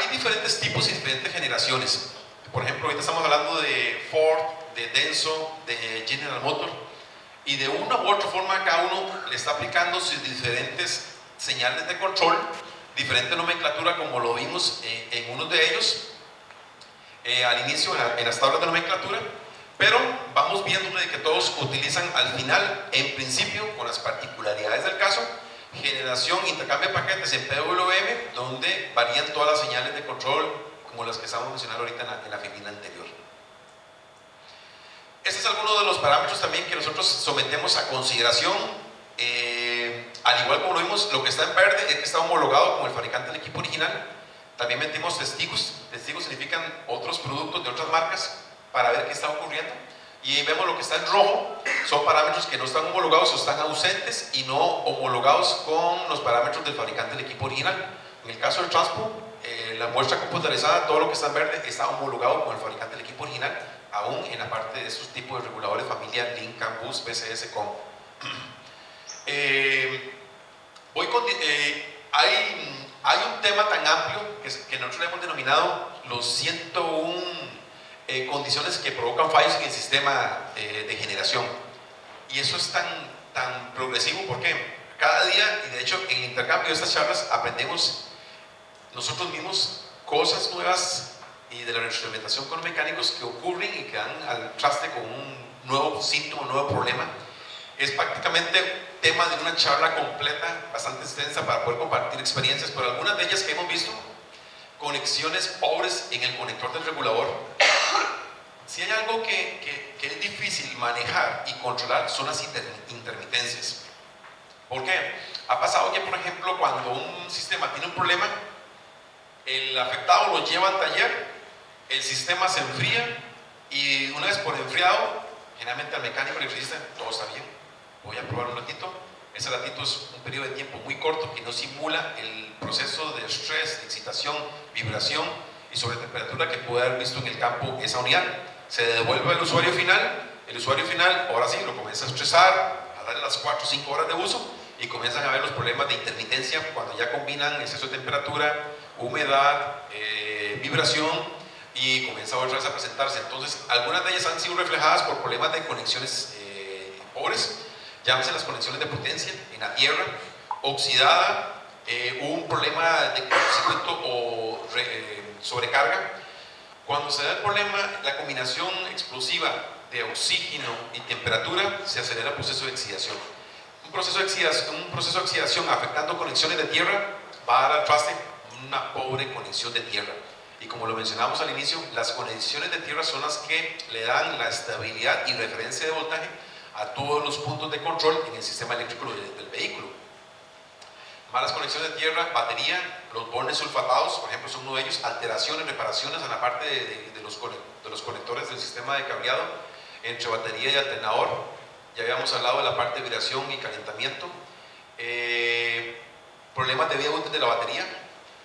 hay diferentes tipos y diferentes generaciones. Por ejemplo, ahorita estamos hablando de Ford, de Denso, de General Motors, y de una u otra forma cada uno le está aplicando sus diferentes señales de control, diferente nomenclatura, como lo vimos en uno de ellos al inicio en las tablas de nomenclatura, pero vamos viendo de que todos utilizan al final, en principio, con las particularidades del caso, generación, intercambio de paquetes en PWM, donde varían todas las señales de control, como las que estamos mencionando ahorita en la filina anterior. Este es alguno de los parámetros también que nosotros sometemos a consideración. Al igual como lo vimos, lo que está en verde es que está homologado con el fabricante del equipo original. También metimos testigos. Testigos significan otros productos de otras marcas para ver qué está ocurriendo. Y vemos lo que está en rojo, son parámetros que no están homologados o están ausentes y no homologados con los parámetros del fabricante del equipo original. En el caso del Transpo, la muestra computarizada, todo lo que está en verde está homologado con el fabricante del equipo original, aún en la parte de esos tipos de reguladores familia Link, Campus, PCS, COM. Hay un tema tan amplio que nosotros le hemos denominado los 101 condiciones que provocan fallos en el sistema de generación. Y eso es tan progresivo porque cada día, y de hecho en el intercambio de estas charlas, aprendemos nosotros mismos cosas nuevas y de la retroalimentación con los mecánicos que ocurren y que dan al traste con un nuevo síntoma, un nuevo problema. Es prácticamente tema de una charla completa, bastante extensa, para poder compartir experiencias, pero algunas de ellas que hemos visto, conexiones pobres en el conector del regulador. Si hay algo que es difícil manejar y controlar, son las intermitencias. ¿Por qué? Ha pasado que, por ejemplo, cuando un sistema tiene un problema, el afectado lo lleva al taller, el sistema se enfría y una vez por enfriado, generalmente al mecánico le dice, todo está bien, voy a probar un ratito. Ese ratito es un periodo de tiempo muy corto que no simula el proceso de estrés, de excitación, vibración y sobre temperatura que puede haber visto en el campo esa unidad. Se devuelve al usuario final, el usuario final ahora sí lo comienza a estresar, a darle las 4 o 5 horas de uso y comienzan a ver los problemas de intermitencia cuando ya combinan exceso de temperatura, humedad, vibración y comienza otra vez a presentarse. Entonces, algunas de ellas han sido reflejadas por problemas de conexiones pobres, llámese las conexiones de potencia en la tierra, oxidada, hubo un problema de cortocircuito o sobrecarga. Cuando se da el problema, la combinación explosiva de oxígeno y temperatura, se acelera el proceso de oxidación. Un proceso de oxidación afectando conexiones de tierra va a dar al traste una pobre conexión de tierra. Y como lo mencionamos al inicio, las conexiones de tierra son las que le dan la estabilidad y referencia de voltaje a todos los puntos de control en el sistema eléctrico del vehículo. Malas conexiones de tierra, batería, los bornes sulfatados, por ejemplo, son uno de ellos, alteraciones, reparaciones en la parte de los conectores del sistema de cableado entre batería y alternador. Ya habíamos hablado de la parte de vibración y calentamiento, problemas de vida útil de la batería.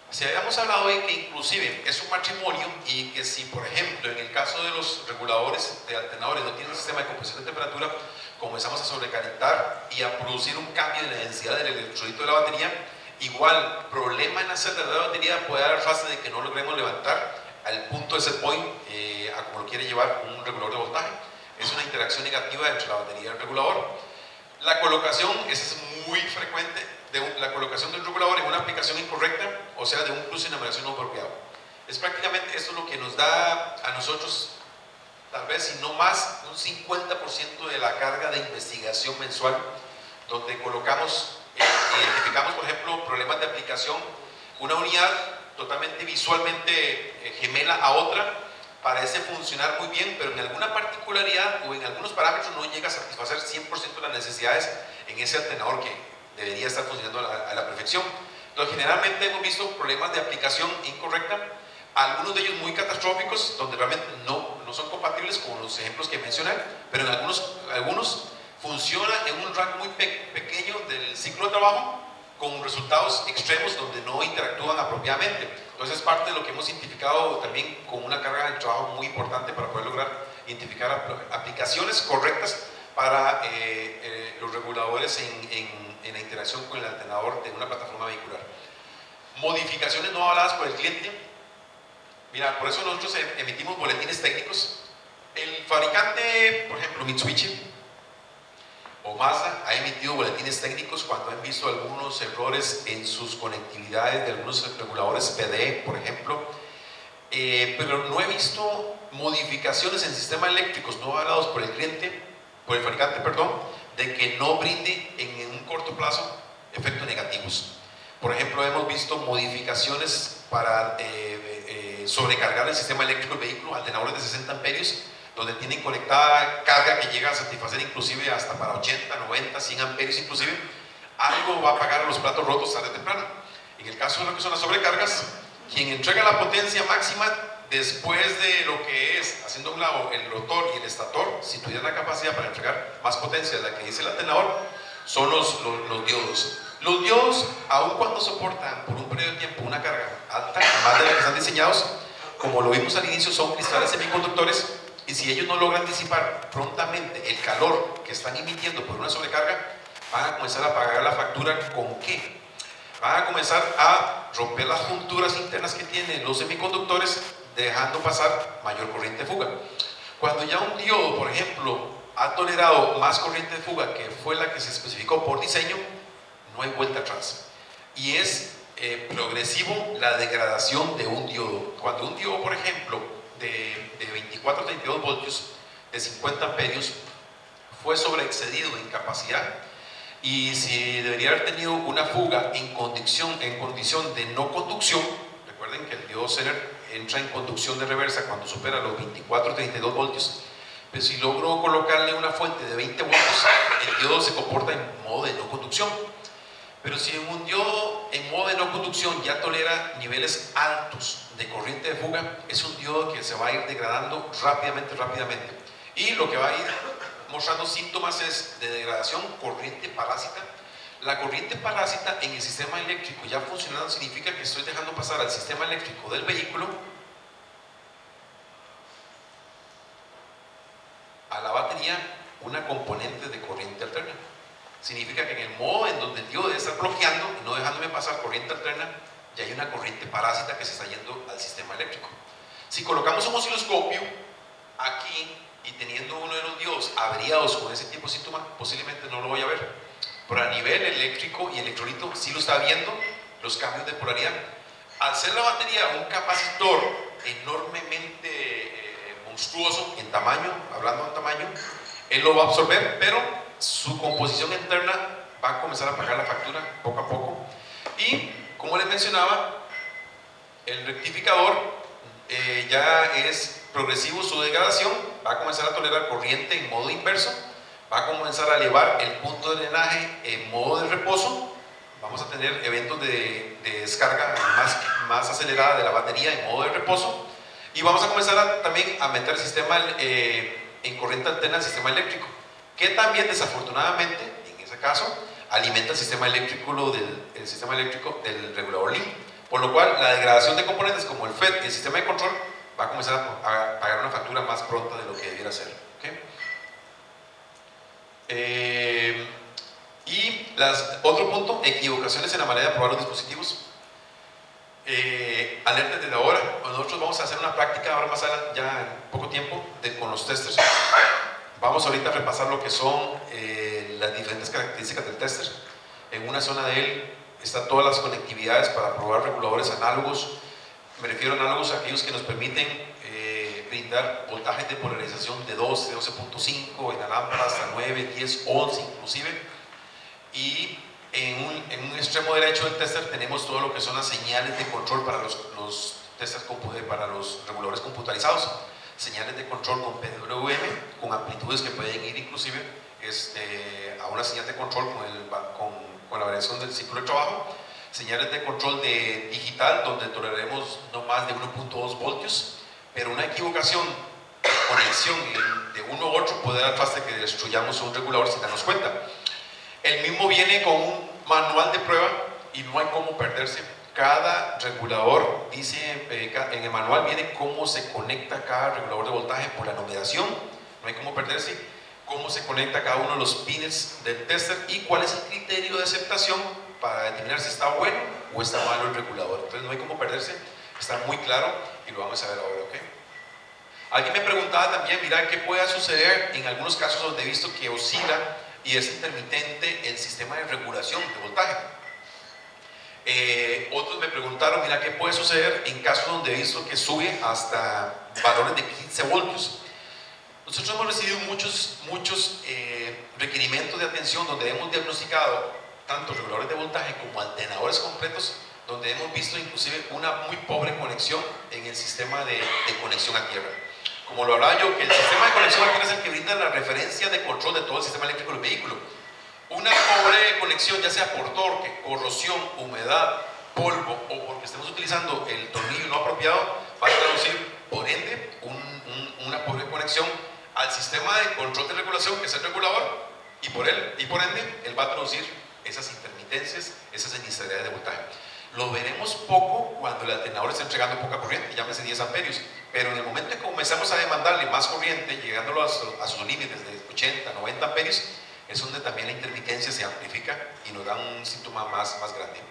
Si habíamos hablado de que inclusive es un matrimonio y que si, por ejemplo, en el caso de los reguladores de alternadores no tienen un sistema de compresión de temperatura, comenzamos a sobrecalentar y a producir un cambio en la densidad del electrolito de la batería, igual, problema en la celda de la batería puede dar fase de que no logremos levantar al punto de set point a como lo quiere llevar un regulador de voltaje. Es una interacción negativa entre la batería y el regulador. La colocación, esa es muy frecuente, la colocación del regulador en una aplicación incorrecta, o sea, de un cruce de numeración no apropiado. Es prácticamente esto lo que nos da a nosotros, tal vez si no más, un 50% de la carga de investigación mensual, donde colocamos, identificamos, por ejemplo, problemas de aplicación, una unidad totalmente visualmente gemela a otra, parece funcionar muy bien, pero en alguna particularidad o en algunos parámetros no llega a satisfacer 100% de las necesidades en ese alternador que debería estar funcionando a la perfección. Entonces, generalmente hemos visto problemas de aplicación incorrecta, algunos de ellos muy catastróficos, donde realmente no son compatibles con los ejemplos que mencioné, pero en algunos funciona en un rango muy pequeño del ciclo de trabajo, con resultados extremos donde no interactúan apropiadamente. Entonces es parte de lo que hemos identificado también con una carga de trabajo muy importante para poder lograr identificar aplicaciones correctas para los reguladores en la interacción con el alternador de una plataforma vehicular. Modificaciones no avaladas por el cliente. Mira, por eso nosotros emitimos boletines técnicos. El fabricante, por ejemplo, Mitsubishi o Mazda, ha emitido boletines técnicos cuando han visto algunos errores en sus conectividades de algunos reguladores PDE, por ejemplo. Pero no he visto modificaciones en sistemas eléctricos no avalados por el cliente, por el fabricante, perdón, de que no brinde en un corto plazo efectos negativos. Por ejemplo, hemos visto modificaciones para sobrecargar el sistema eléctrico del vehículo, alternadores de 60 amperios, donde tienen conectada carga que llega a satisfacer inclusive hasta para 80, 90, 100 amperios inclusive. Algo va a pagar los platos rotos tarde o temprano. En el caso de lo que son las sobrecargas, quien entrega la potencia máxima después de lo que es, haciendo a un lado el rotor y el estator, si tuvieran la capacidad para entregar más potencia de la que dice el alternador, son los diodos. Los diodos, aun cuando soportan por un periodo de tiempo una carga alta, más de la que están diseñados, como lo vimos al inicio, son cristales semiconductores, y si ellos no logran disipar prontamente el calor que están emitiendo por una sobrecarga, van a comenzar a pagar la factura. ¿Con qué? Van a comenzar a romper las junturas internas que tienen los semiconductores, dejando pasar mayor corriente de fuga. Cuando ya un diodo, por ejemplo, ha tolerado más corriente de fuga que fue la que se especificó por diseño, no hay vuelta atrás. Y es progresivo la degradación de un diodo. Cuando un diodo, por ejemplo, de 24 a 32 voltios, de 50 amperios, fue sobreexcedido en capacidad, y si debería haber tenido una fuga en condición de no conducción, recuerden que el diodo Zener entra en conducción de reversa cuando supera los 24 o 32 voltios, pero si logro colocarle una fuente de 20 voltios, el diodo se comporta en modo de no conducción. Pero si un diodo en modo de no conducción ya tolera niveles altos de corriente de fuga, es un diodo que se va a ir degradando rápidamente. Y lo que va a ir mostrando síntomas es de degradación, corriente parásita. La corriente parásita en el sistema eléctrico ya funcionando significa que estoy dejando pasar al sistema eléctrico del vehículo a la batería una componente de corriente alterna. Significa que en el modo en donde el diodo debe estar bloqueando y no dejándome pasar corriente alterna, ya hay una corriente parásita que se está yendo al sistema eléctrico. Si colocamos un osciloscopio aquí y teniendo uno de los diodos averiados con ese tipo de síntoma, posiblemente no lo voy a ver. Pero a nivel eléctrico y electrolito sí lo está viendo, los cambios de polaridad. Al ser la batería un capacitor enormemente monstruoso en tamaño, hablando de tamaño, él lo va a absorber, pero su composición interna va a comenzar a pagar la factura poco a poco. Y como les mencionaba, el rectificador ya es progresivo su degradación, va a comenzar a tolerar corriente en modo inverso, va a comenzar a elevar el punto de drenaje en modo de reposo, vamos a tener eventos de descarga más acelerada de la batería en modo de reposo, y vamos a comenzar también a meter el sistema en corriente alterna al sistema eléctrico, que también desafortunadamente, en ese caso, alimenta el sistema eléctrico del regulador LIN, por lo cual la degradación de componentes como el FET y el sistema de control va a comenzar a pagar una factura más pronta de lo que debiera ser. ¿Okay? Otro punto, equivocaciones en la manera de probar los dispositivos. Alerta desde ahora. Nosotros vamos a hacer una práctica ahora más adelante, ya en poco tiempo, con los testers. Vamos ahorita a repasar lo que son las diferentes características del tester. En una zona de él están todas las conectividades para probar reguladores análogos. Me refiero a análogos a aquellos que nos permiten brindar voltajes de polarización de 12, 12.5, en alámpara hasta 9, 10, 11 inclusive. Y en un extremo derecho del tester tenemos todo lo que son las señales de control para los testers, para los reguladores computarizados. Señales de control con PWM, con amplitudes que pueden ir inclusive a una señal de control con la variación del ciclo de trabajo. Señales de control de digital, donde toleraremos no más de 1.2 voltios, pero una equivocación de conexión de uno u otro puede dar traste que destruyamos un regulador sin darnos cuenta. El mismo viene con un manual de prueba y no hay cómo perderse. Cada regulador dice, en el manual viene cómo se conecta cada regulador de voltaje por la numeración, no hay cómo perderse, cómo se conecta cada uno de los pines del tester y cuál es el criterio de aceptación para determinar si está bueno o está malo el regulador. Entonces no hay cómo perderse. Está muy claro y lo vamos a ver ahora, ¿ok? Alguien me preguntaba también, mira, ¿qué puede suceder en algunos casos donde he visto que oscila y es intermitente el sistema de regulación de voltaje? Otros me preguntaron, mira, ¿qué puede suceder en casos donde he visto que sube hasta valores de 15 voltios? Nosotros hemos recibido muchos requerimientos de atención donde hemos diagnosticado tanto reguladores de voltaje como alternadores completos, donde hemos visto inclusive una muy pobre conexión en el sistema de conexión a tierra. Como lo hablaba yo, que el sistema de conexión a tierra es el que brinda la referencia de control de todo el sistema eléctrico del vehículo. Una pobre conexión, ya sea por torque, corrosión, humedad, polvo o porque estemos utilizando el tornillo no apropiado, va a traducir por ende una pobre conexión al sistema de control de regulación, que es el regulador, y por ende él va a traducir esas intermitencias, esas inestabilidades de voltaje. Lo veremos poco cuando el alternador está entregando poca corriente, llámese 10 amperios, pero en el momento en que comenzamos a demandarle más corriente, llegándolo a sus límites de 80, 90 amperios, es donde también la intermitencia se amplifica y nos da un síntoma más grande.